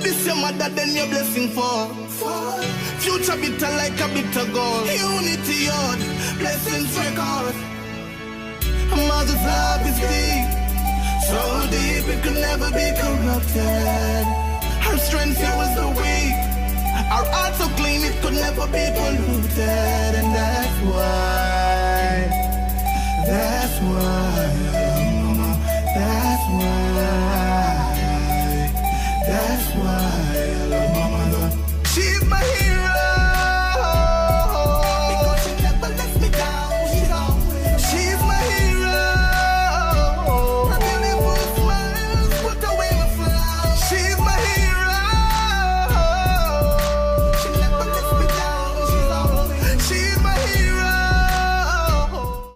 This your mother, then your blessing for. Future bitter like a bitter gold. Unity Yard, blessings record. Mother's love is deep, so deep it could never be corrupted. Her strength fuels the weak. Our hearts so clean it could never be polluted. And that's why, mama, that's why I love my mother. She's my hero, because she never lets me down. She's my hero, her beautiful smiles put away my frown. She's my hero, she never lets me down. She's my hero.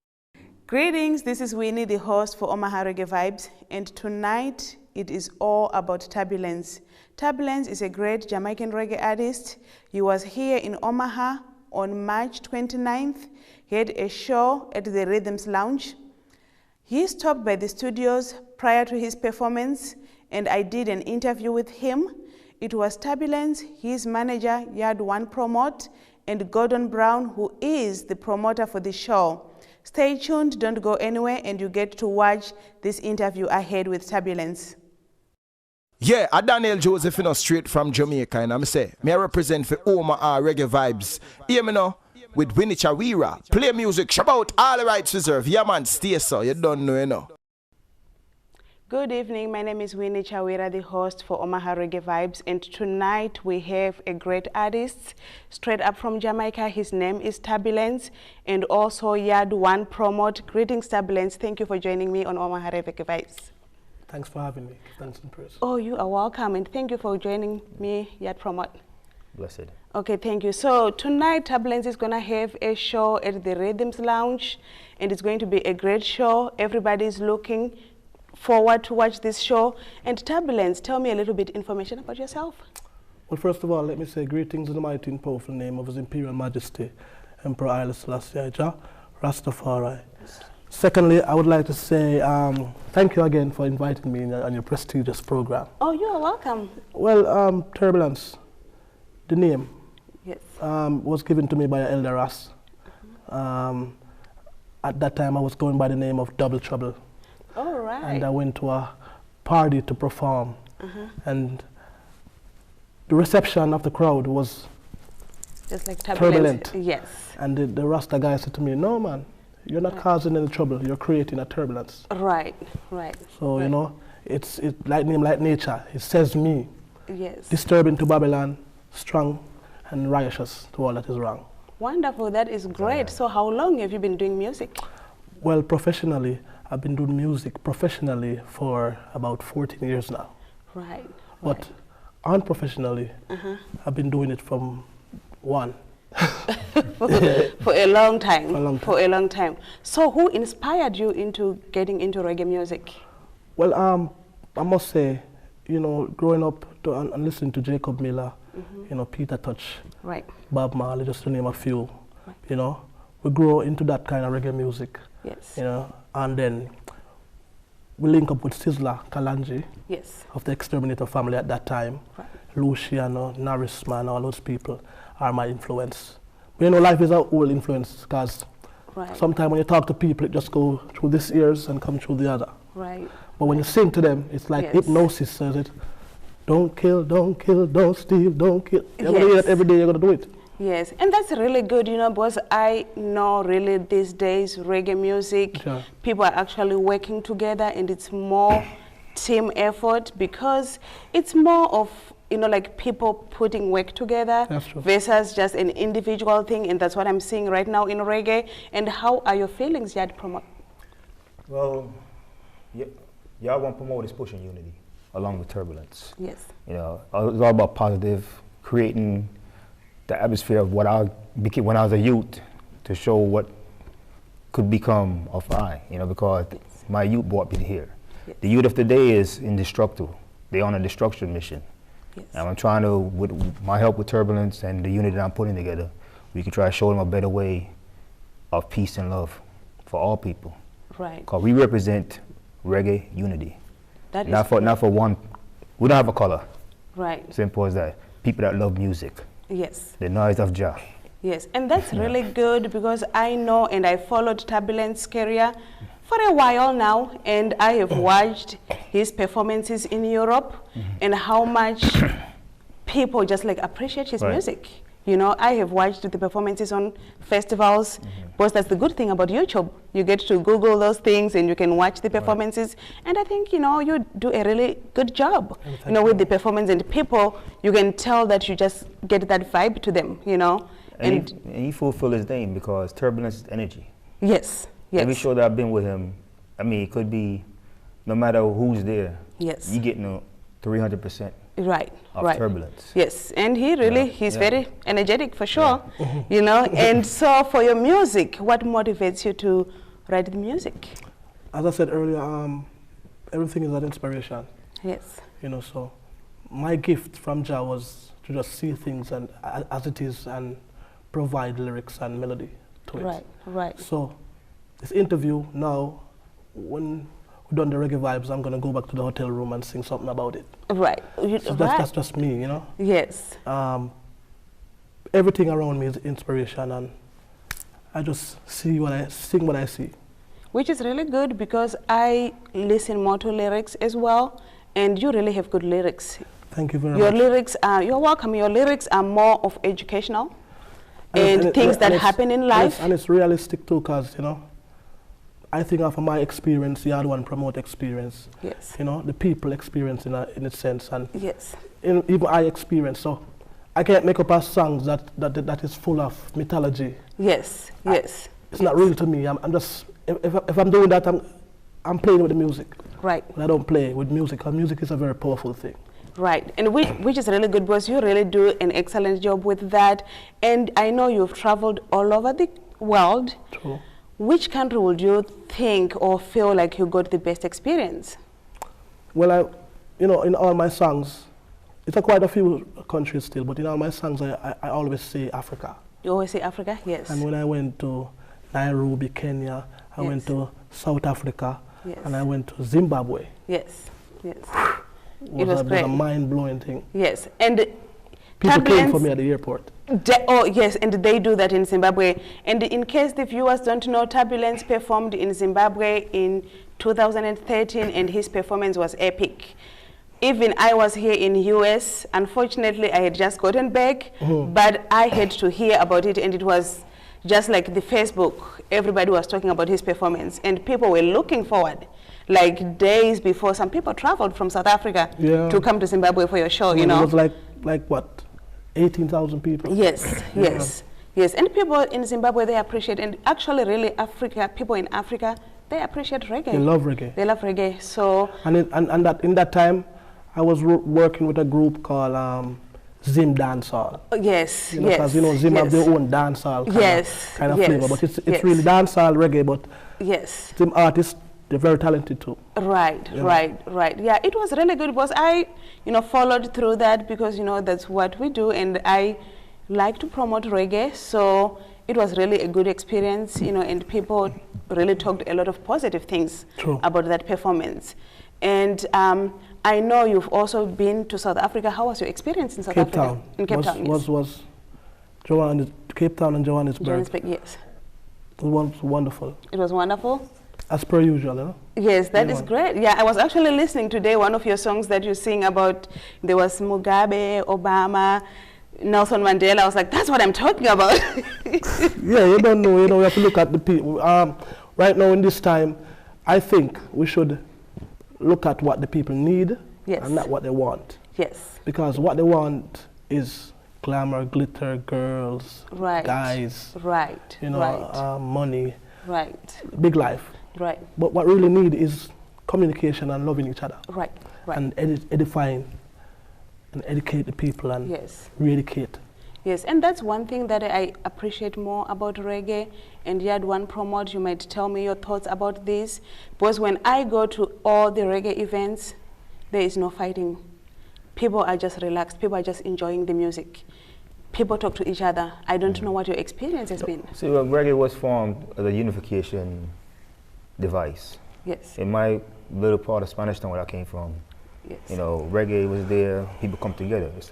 Greetings, this is Winnie, the host for Omaha Reggae Vibes, and tonight it is all about Turbulence. Turbulence is a great Jamaican reggae artist. He was here in Omaha on March 29th. He had a show at the Rhythms Lounge. He stopped by the studios prior to his performance, and I did an interview with him. It was Turbulence, his manager, Yard1 Promote, and Gordon Brown, who is the promoter for the show. Stay tuned, don't go anywhere, and you get to watch this interview ahead with Turbulence. Yeah, I Daniel Joseph, straight from Jamaica, and I'm say, me I represent for Omaha Reggae Vibes. Hear me now, with Winnie Chawira. Play music, shout all the rights reserved. Yeah man, stay so, you don't know, you know. Good evening, my name is Winnie Chawira, the host for Omaha Reggae Vibes, and tonight we have a great artist straight up from Jamaica. His name is Turbulence, and also Yard1 Promote. Greetings, Turbulence. Thank you for joining me on Omaha Reggae Vibes. Thanks for having me. Thanks and praise. Oh, you are welcome, and thank you for joining me, Yard Promote. Blessed. Okay, thank you. So tonight, Turbulence is going to have a show at the Rhythms Lounge, and it's going to be a great show. Everybody's looking forward to watch this show. And Turbulence, tell me a little bit information about yourself. Well, first of all, let me say greetings in the mighty and powerful name of His Imperial Majesty, Emperor Haile Selassie Jah, Rastafari. Secondly, I would like to say thank you again for inviting me on your prestigious program. Oh, you are welcome. Well, Turbulence, the name, yes, was given to me by Elder Ras. At that time, I was going by the name of Double Trouble. All right. And I went to a party to perform. And the reception of the crowd was just like turbulent. Yes. And the Rasta guy said to me, no man, you're not causing any trouble, you're creating a turbulence. Right, right. So, right. you know, it's like name, like nature. It says me. Yes. Disturbing to Babylon, strong and riotous to all that is wrong. Wonderful, that is great. So how long have you been doing music? Well, professionally, I've been doing music professionally for about 14 years now. Right. But unprofessionally, I've been doing it from one. For a long time. For a long time. For a long time. So who inspired you into getting into reggae music? Well, I must say, you know, growing up and listening to Jacob Miller, you know, Peter Touch, right, Bob Marley, just to name a few, right. You know, we grow into that kind of reggae music. Yes. You know, and then we link up with Sizzla Kalanji, yes, of the Exterminator family at that time. Right. Luciano, Norris Man, all those people are my influence. But you know, life is a whole influence, because right. Sometimes when you talk to people, it just go through this ears and come through the other. Right. But when you sing to them, it's like hypnosis says it. Don't kill, don't steal, don't kill. You're going to hear that every day, you're going to do it. Yes, and that's really good, you know, because I know really these days reggae music, people are actually working together, and it's more team effort, because it's more of, you know, like people putting work together versus just an individual thing, and that's what I'm seeing right now in reggae. And how are your feelings, Yard Promote? Well, Yard1 Promote is pushing unity along with Turbulence. Yes. You know, it's all about positive, creating the atmosphere of what I became when I was a youth, to show what could become of I, you know, because my youth brought me here. Yes. The youth of today is indestructible. They're on a destruction mission. Yes. And I'm trying to, with my help with Turbulence and the unit that I'm putting together, we can try to show them a better way of peace and love for all people. Right. Because we represent reggae unity. That not for one We don't have a color. Right. Simple as that. People that love music. Yes. The noise of Jah. Yes, and that's really good because I know and I followed Turbulence's career for a while now, and I have watched his performances in Europe and how much people just like appreciate his music. You know, I have watched the performances on festivals, because that's the good thing about YouTube. You get to Google those things and you can watch the performances. And I think, you know, you do a really good job, you know, with the performance, and people, you can tell that you just get that vibe to them, you know. And he fulfilled his name because Turbulence is energy. Yes, yes. Every show that I've been with him, I mean, it could be, no matter who's there, yes, you get 300%. Right, of Turbulence. Yes, and he really, he's very energetic for sure, you know. And so for your music, what motivates you to write the music? As I said earlier, everything is an inspiration. Yes. You know, so my gift from Jah was to just see things and as it is and provide lyrics and melody to it. Right, right. So this interview now, when we're done the reggae vibes, I'm gonna go back to the hotel room and sing something about it. Right. So that's just me, you know? Yes. Everything around me is inspiration, and I just sing what I see. Which is really good because I listen more to lyrics as well, and you really have good lyrics. Thank you very much. Your lyrics are, you're welcome, your lyrics are more of educational and things that happen in life. And it's realistic too, because, you know, I think of my experience, Yard1 promote experience. Yes. You know, the people experience in a sense, and yes, even I experience. So I can't make up a song that is full of mythology. Yes, yes. It's not real to me. I'm just, if I'm doing that, I'm playing with the music. Right. But I don't play with music, because music is a very powerful thing. Right, and which is really good because you really do an excellent job with that. And I know you've traveled all over the world. True. Which country would you think or feel like you got the best experience? Well, you know, in all my songs, it's quite a few countries still, but in all my songs, I always say Africa. You always say Africa? Yes. And when I went to Nairobi, Kenya, I went to South Africa, and I went to Zimbabwe. Yes, yes. It was a mind-blowing thing. Yes, and people came for me at the airport. Oh yes, and they do that in Zimbabwe. And in case the viewers don't know, Turbulence performed in Zimbabwe in 2013, and his performance was epic. Even I was here in US. Unfortunately, I had just gotten back, but I had to hear about it, and it was just like the Facebook. Everybody was talking about his performance, and people were looking forward. Like days before, some people traveled from South Africa to come to Zimbabwe for your show, you know. It was like what, 18,000 people? Yes, yes, yes. And people in Zimbabwe, they appreciate, and actually really Africa, people in Africa, they appreciate reggae. They love reggae. They love reggae, so. And in that time, I was working with a group called Zim Dancehall. Yes, you know, because you know, Zim have their own dancehall kind of flavor, but it's really dancehall reggae, but Zim artists, they're very talented too. Right, right. Yeah, it was really good because I, you know, followed through that because, you know, that's what we do, and I like to promote reggae, so it was really a good experience, you know, and people really talked a lot of positive things about that performance. And I know you've also been to South Africa. How was your experience in South Africa? In Cape Town, was Cape Town and Johannesburg. Johannesburg, yes. It was wonderful. It was wonderful? As per usual, you know? Yes, that is great. Yeah, I was actually listening today, one of your songs that you sing about, there was Mugabe, Obama, Nelson Mandela. I was like, that's what I'm talking about. Yeah, you don't know, you know, we have to look at the people. Right now in this time, I think we should look at what the people need and not what they want. Yes. Because what they want is glamour, glitter, girls, guys, you know, money, big life. Right. But what really need is communication and loving each other. Right. And edifying and educate the people and re-educate. Yes, and that's one thing that I appreciate more about reggae and Yard1 Promote. You might tell me your thoughts about this. Because when I go to all the reggae events, there is no fighting. People are just relaxed. People are just enjoying the music. People talk to each other. I don't know what your experience has been. See, reggae was formed as a unification device. Yes. In my little part of Spanish town where I came from, Yes. You know, reggae was there. People come together. It's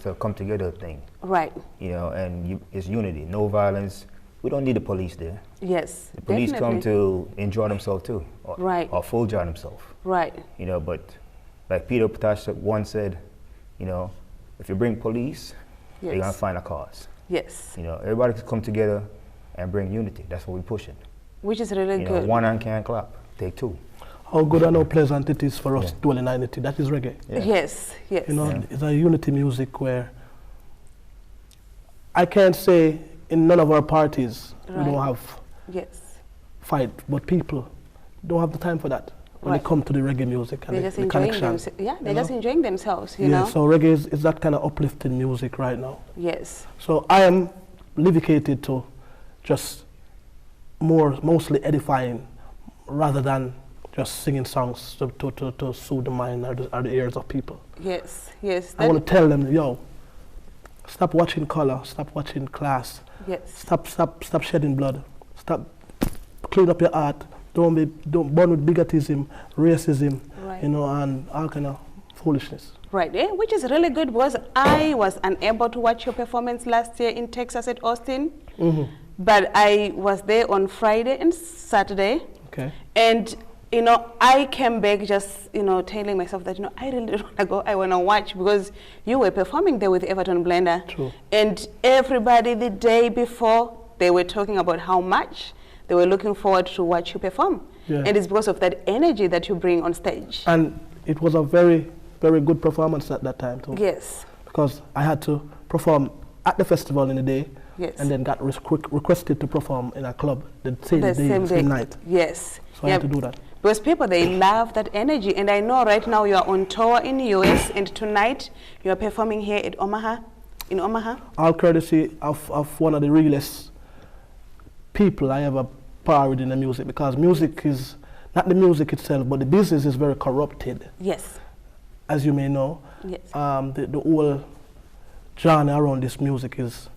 a come together thing. Right. You know, and it's unity. No violence. We don't need the police there. Yes. The police definitely. come to enjoy themselves too. Or, Right. Or full enjoy themselves. Right. You know, but like Peter Potash once said, you know, if you bring police, Yes. you're gonna find a cause. Yes. You know, everybody can come together and bring unity. That's what we're pushing. Which is really You know, good. one hand can't clap. Take two. How good and how pleasant it is for us to dwell in unity. That is reggae. Yeah. Yes. Yes. You know, it's a unity music where I can't say in none of our parties we Right. don't have Yes. fight, but people don't have the time for that when Right. they come to the reggae music and They're the just enjoying connection. themselves. Yeah, they're you just know? enjoying themselves, you Yeah, know? so reggae is that kind of uplifting music right now. Yes. So I am dedicated to just mostly edifying rather than just singing songs to soothe the mind or the ears of people. Yes. Yes. I want to tell them, yo, stop watching color, stop watching class, Yes. stop shedding blood, stop, clean up your heart, don't burn with bigotism, racism, Right. you know, and all kind of foolishness. Right, which is really good because I was unable to watch your performance last year in Texas at Austin, but I was there on Friday and Saturday, Okay. and you know, I came back just, you know, telling myself that, you know, I really don't want to go, I want to watch, because you were performing there with Everton Blender. True. And everybody the day before, they were talking about how much they were looking forward to watch you perform. Yeah. And it's because of that energy that you bring on stage. And it was a very, very good performance at that time too. Yes. Because I had to perform at the festival in the day, Yes. and then got requested to perform in a club the same The day, same night. Yes. So I had to do that. Because people, they love that energy. And I know right now you are on tour in the US, and tonight you are performing here at Omaha, in Omaha. All courtesy of one of the realest people I ever parried in the music, because music is not the music itself, but the business is very corrupted, Yes. as you may know. Yes. The whole genre around this music is,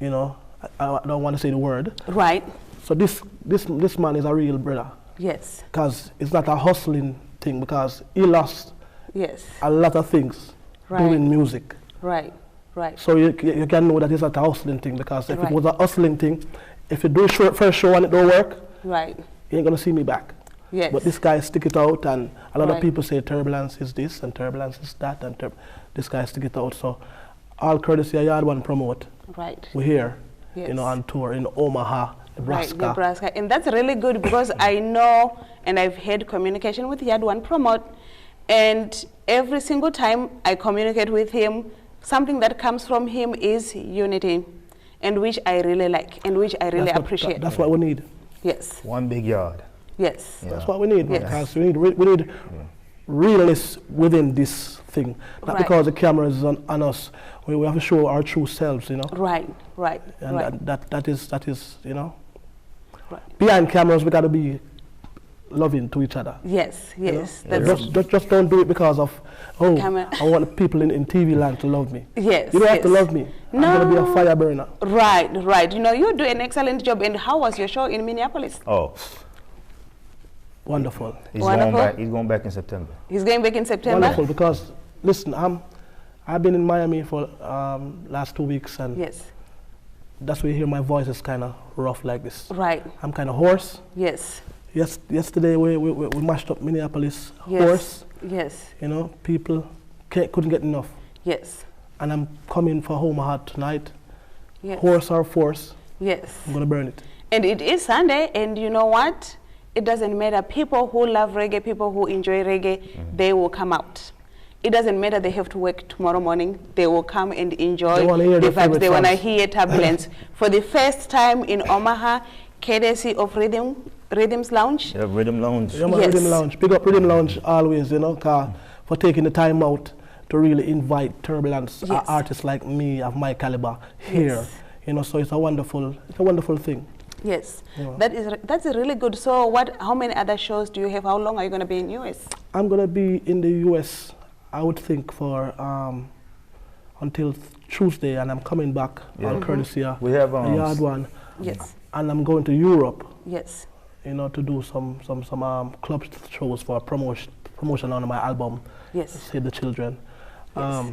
you know, I don't want to say the word. Right. So this man is a real brother, Yes. because it's not a hustling thing, because he lost Yes. a lot of things Right. doing music. Right. Right. So you can know that it's not a hustling thing, because if Right. it was a hustling thing, if you do a first show and it don't work, Right. you ain't gonna see me back. Yes. But this guy stick it out, and a lot Right. of people say Turbulence is this and Turbulence is that, and this guy stick it out. So all courtesy of Yard1 promote. Right. We're here, Yes. you know, on tour in Omaha, Nebraska. Right, Nebraska. And that's really good, because I know, and I've had communication with Yard1 Promote, and every single time I communicate with him, something that comes from him is unity, and which I really like, and which I really appreciate. That's what we need. Yes. One big yard. Yes. Yeah. That's what we need, Yes. because we need realness within this thing. Not Right. because the camera is on us. We have to show our true selves, you know. Right. Right. And right. that is, you know. Right. Behind cameras, we got to be loving to each other. Yes. you know? Yes. That's Just don't do it because of, oh, Camera. I want the people in TV land to love me. Yes. You don't have to yes. love me. I'm going to be a fire burner. Right. Right. You know, you do an excellent job. And how was your show in Minneapolis? Oh, Wonderful. he's Wonderful. going back. He's going back in September. He's going back in September. Wonderful, because, listen, I've been in Miami for last 2 weeks, and Yes. that's why you hear my voice is kind of rough like this. Right. I'm kind of hoarse. Yes. Yesterday we mashed up Minneapolis. Yes. Hoarse, Yes. you know, people couldn't get enough. Yes. And I'm coming for Omaha tonight. Yes. Horse or force, Yes. I'm gonna burn it. And it is Sunday, and you know what? It doesn't matter. People who love reggae, people who enjoy reggae, they will come out. It doesn't matter they have to work tomorrow morning. They will come and enjoy They wanna hear the their vibes. favorite They want to songs. hear Turbulence. For the first time in Omaha, courtesy of Rhythms Lounge. Yeah, Rhythm Lounge. Yeah, man, Yes. Rhythm Lounge. Big up Rhythm Lounge always, you know, for taking the time out to really invite Turbulence, Yes. artists like me of my caliber here. Yes. You know, so it's a wonderful thing. Yes, Yeah. that's really good. So how many other shows do you have? How long are you going to be in US? I'm gonna be in the US, I would think, for until Tuesday, and I'm coming back on courtesy of We have Yard1, Yes, and I'm going to Europe, yes, you know, to do some club shows for promotion on my album, Yes. Save the Children. Yes.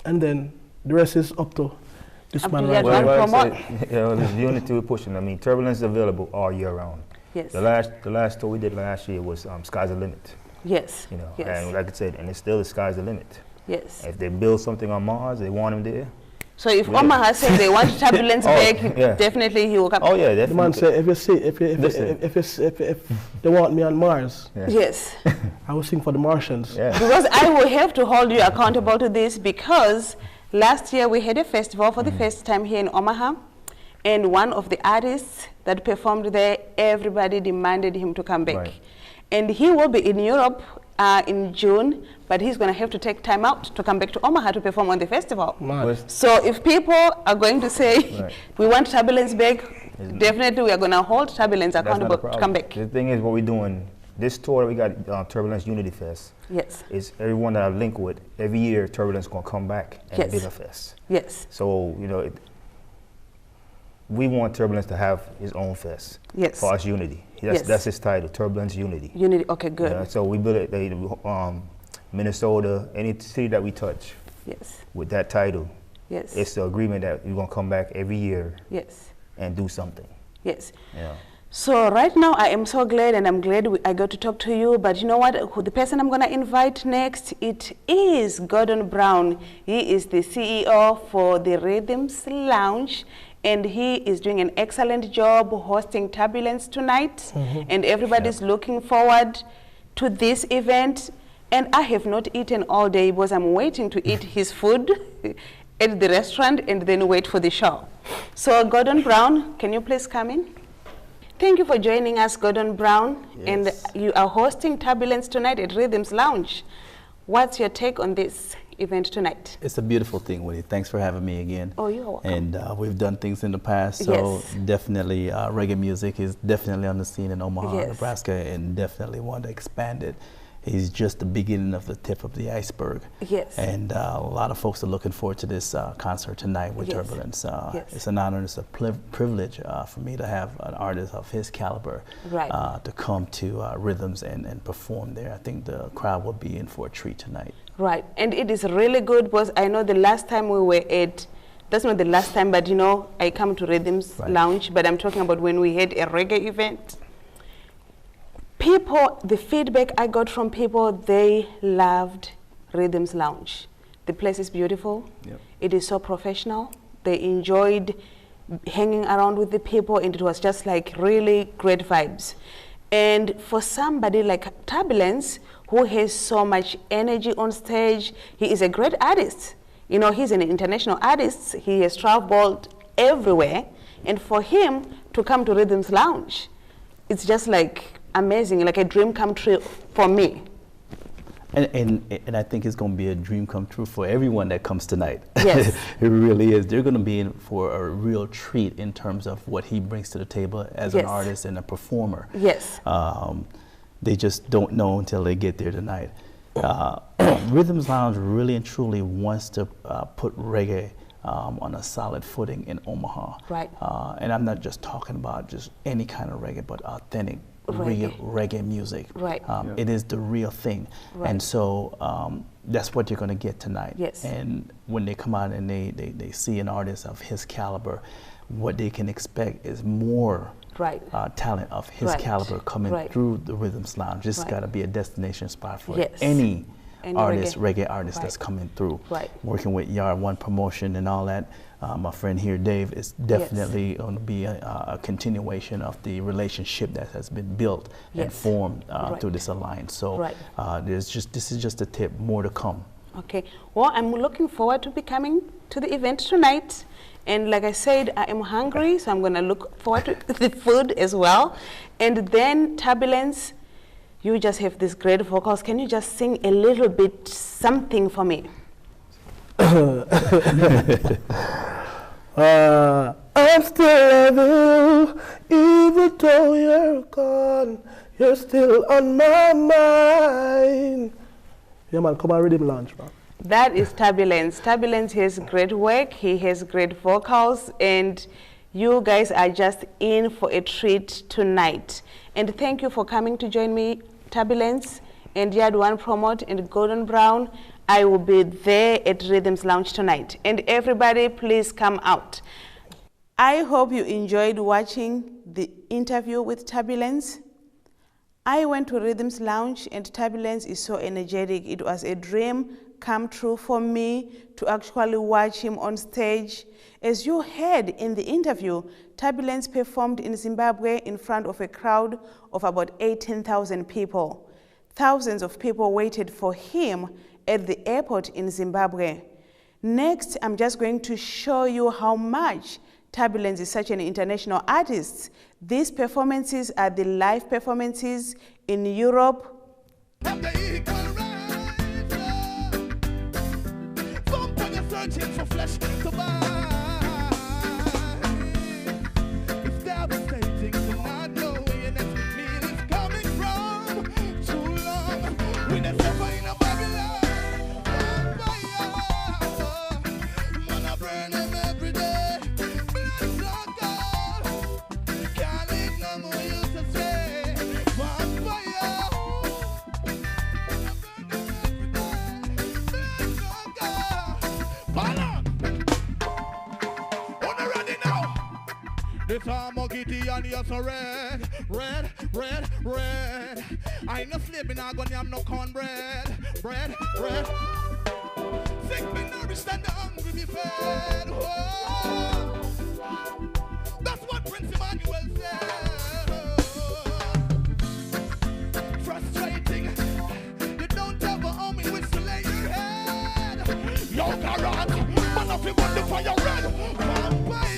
And then the rest is up to this Up man to right Yard1 now. promote. It's the unity we're pushing. I mean, Turbulence is available all year round. Yes. The last tour we did last year was Sky's the Limit. Yes. You know, Yes. and like I said, and it's still the sky's the limit. Yes. If they build something on Mars, they want him there. So if Omaha says they want Turbulence back, yeah. definitely he will come. Oh yeah, The man definitely. said, if they want me on Mars, Yeah. Yes. I will sing for the Martians. Yeah. Because I will have to hold you accountable to this, because last year we had a festival for the first time here in Omaha, and one of the artists that performed there, everybody demanded him to come back. Right. And he will be in Europe in June, but he's going to have to take time out to come back to Omaha to perform on the festival. Man. So if people are going to say, Right. we want Turbulence back, definitely we are going to hold Turbulence That's not a accountable to problem. come back. The thing is, what we're doing, this tour we got Turbulence Unity Fest. Yes. Is everyone that I link with, every year Turbulence gonna come back and Yes. bigger fest. Yes. So, you know, we want Turbulence to have his own fest. Yes. For us, Unity. Yes. That's his title, Turbulence Unity. Unity. Okay, good. Yeah, so we built it, Minnesota, any city that we touch Yes. with that title, Yes. it's the agreement that we're gonna come back every year Yes. and do something. Yes. Yeah. So right now I am so glad, and I'm glad I got to talk to you. But you know what? The person I'm going to invite next, it is Gordon Brown. He is the CEO for the Rhythms Lounge, and he is doing an excellent job hosting Turbulence tonight. And everybody's looking forward to this event. And I have not eaten all day because I'm waiting to eat his food at the restaurant and then wait for the show. So Gordon Brown, can you please come in? Thank you for joining us, Gordon Brown. Yes. And you are hosting Turbulence tonight at Rhythms Lounge. What's your take on this event tonight? It's a beautiful thing, Winnie. Thanks for having me again. Oh, you're welcome. And we've done things in the past, so Yes. definitely reggae music is definitely on the scene in Omaha, Yes. Nebraska, and definitely want to expand it. It's just the beginning of the tip of the iceberg. Yes. And a lot of folks are looking forward to this concert tonight with Yes. Turbulence. Yes. It's an honor and it's a privilege for me to have an artist of his caliber Right. to come to Rhythms and perform there. I think the crowd will be in for a treat tonight. Right. And it is really good because I know the last time we were at, that's not the last time, but you know, I come to Rhythms Right. Lounge, but I'm talking about when we had a reggae event. People, the feedback I got from people, they loved Rhythms Lounge. The place is beautiful. Yep. It is so professional. They enjoyed hanging around with the people, and it was just like really great vibes. And for somebody like Turbulence, who has so much energy on stage, he is a great artist. You know, he's an international artist. He has traveled everywhere. And for him to come to Rhythms Lounge, it's just like amazing, like a dream come true for me. And I think it's going to be a dream come true for everyone that comes tonight. Yes. It really is. They're going to be in for a real treat in terms of what he brings to the table as an Yes. artist and a performer. Yes. They just don't know until they get there tonight. Rhythms Lounge really and truly wants to put reggae on a solid footing in Omaha. Right. And I'm not just talking about just any kind of reggae, but authentic real reggae music. Right. It is the real thing. Right. And so that's what you're going to get tonight. Yes. And when they come out and they see an artist of his caliber, what they can expect is more Right. talent of his Right. caliber coming Right. through the Rhythms Lounge. This has Right. got to be a destination spot for Yes. any artist, reggae. reggae artist Right. that's coming through. Right. Working with Yard1 promotion and all that. My friend here, Dave, is definitely going to be a continuation of the relationship that has been built and Yes. formed Right. through this alliance. So Right. this is just a tip, more to come. Okay. Well, I'm looking forward to be coming to the event tonight. And like I said, I am hungry, so I'm going to look forward to the food as well. And then Turbulence, you just have these great vocals. Can you just sing a little bit something for me? I'm still loving you, even though you're gone, you're still on my mind. Yeah, man, come on, Rhythm Lounge, man. That is Turbulence. Turbulence has great work. He has great vocals, and you guys are just in for a treat tonight. And thank you for coming to join me, Turbulence. and Yard1 Promote and Golden Brown, I will be there at Rhythms Lounge tonight. And everybody, please come out. I hope you enjoyed watching the interview with Turbulence. I went to Rhythms Lounge and Turbulence is so energetic. It was a dream come true for me to actually watch him on stage. As you heard in the interview, Turbulence performed in Zimbabwe in front of a crowd of about 18,000 people. Thousands of people waited for him at the airport in Zimbabwe. Next, I'm just going to show you how much Turbulence is such an international artist. These performances are the live performances in Europe. Searching for flesh to buy. It's devastating to not know where the meal is coming from. Too long, we the suffer in a Babylon. Fire, man, I burn them every day. Blood sucker, can't live no more. Used to say, vampire. This armor giddy and you're so red, red, red, red. I ain't no sleeping, I gonna have no cornbread. Bread, bread. Sick me nourished and the hungry be fed. Whoa. That's what Prince Emmanuel said. Frustrating. You don't have a home in which to lay your head. Yo, garage, man of you want the fire red. Vampire.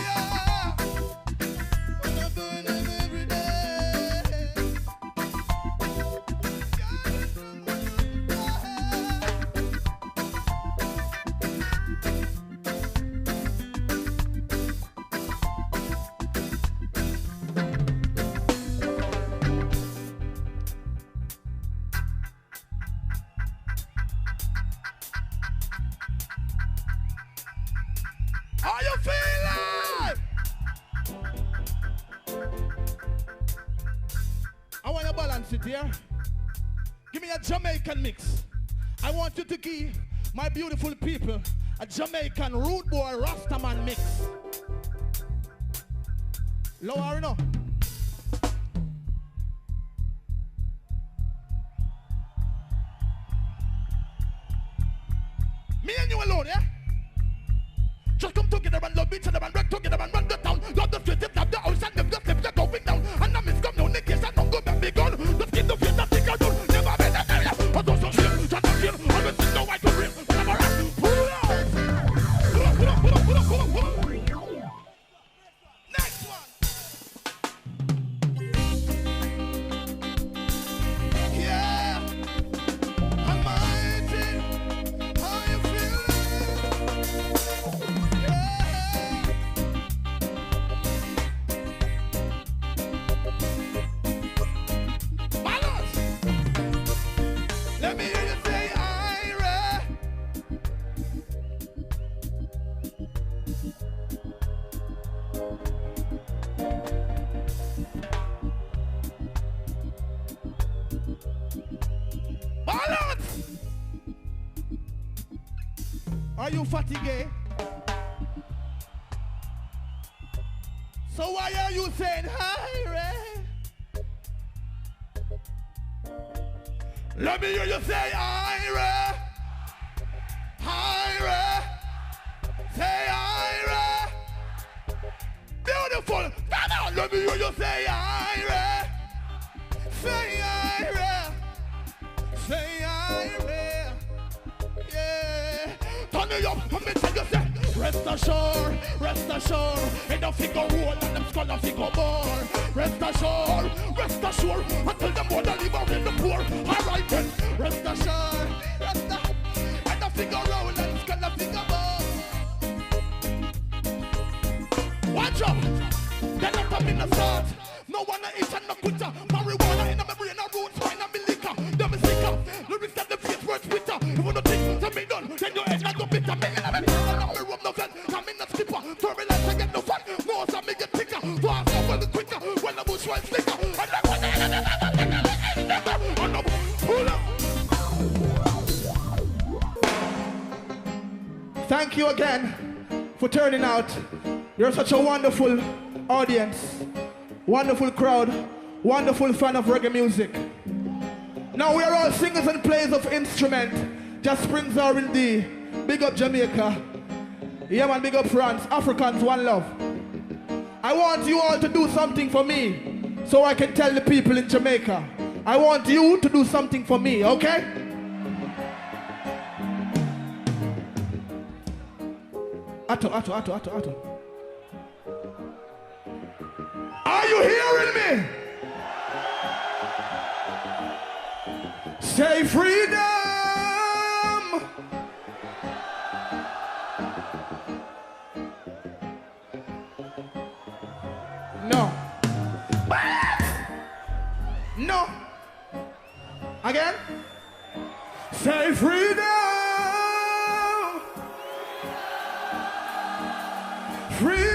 Here. Give me a Jamaican mix. I want you to give my beautiful people a Jamaican rude boy Rastaman mix. Lower no. Me and you alone, yeah? Just come together and love each other and work together and run the town. Love the street, love the house and them just live, they're going down. And I'm come no niggas and don't go back big gun. Just keep the face and think I don't never been that area. I don't so shit, just a kill, always think no white to real. Whatever I pull up. Next one. Yeah. Almighty, how you feeling? Let me hear you say Ira. Balance. Are you fatigued? So why are you saying Ira? Let me hear you say Ira. Ira. Say Ira. Beautiful. Come on. Let me hear you say Ira. Say Ira. Say Ira. Yeah. Turn me up. Let me tell you say. Rest assured, in the figure roll and them skull and figure more. Rest assured, until them more than live out in the poor. Alright then, rest assured, in the figure roll and skull and figure more. Watch out, they're not coming to start. No one eat and no quitter. Marijuana in my brain, a roots, wine and me liquor. Them is sicker, lyrics that the face words Twitter. If you don't think to me done, then your head not go bitter. Me in a me room no fence, come in a skipper. Turbulence I get no fun, more so me get thicker. Fast over the quicker, when the bush was slicker. And like what pull up. thank you again for turning out. You're such a wonderful audience, wonderful crowd, wonderful fan of reggae music. Now we are all singers and players of instrument. Just Springs R&D. Big up Jamaica. Yeah man, big up France. Africans, one love. I want you all to do something for me so I can tell the people in Jamaica. I want you to do something for me, okay? Atto. Are you hearing me? Say freedom. No. No. Again. Say freedom. Freedom.